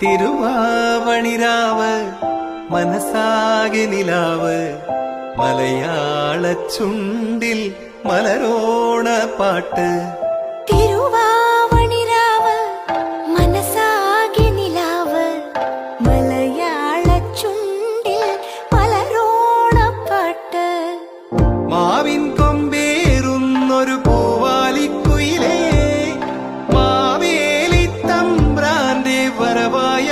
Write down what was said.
തിരുവാവണിരാവ് മനസ്സാകെ നിലാവ് മലയാള ചുണ്ടിൽ മലരോണ പാട്ട്. തിരുവാവണിരാവ് മനസ്സാകെ നിലാവ് മലയാള ചുണ്ടിൽ മലരോണ പാട്ട്. മാവിൻ കൊമ്പേറുന്നൊരു പൂവാലിക്കുയിലേ മാവേലി തമ്പ്രാന്റെ വരവായ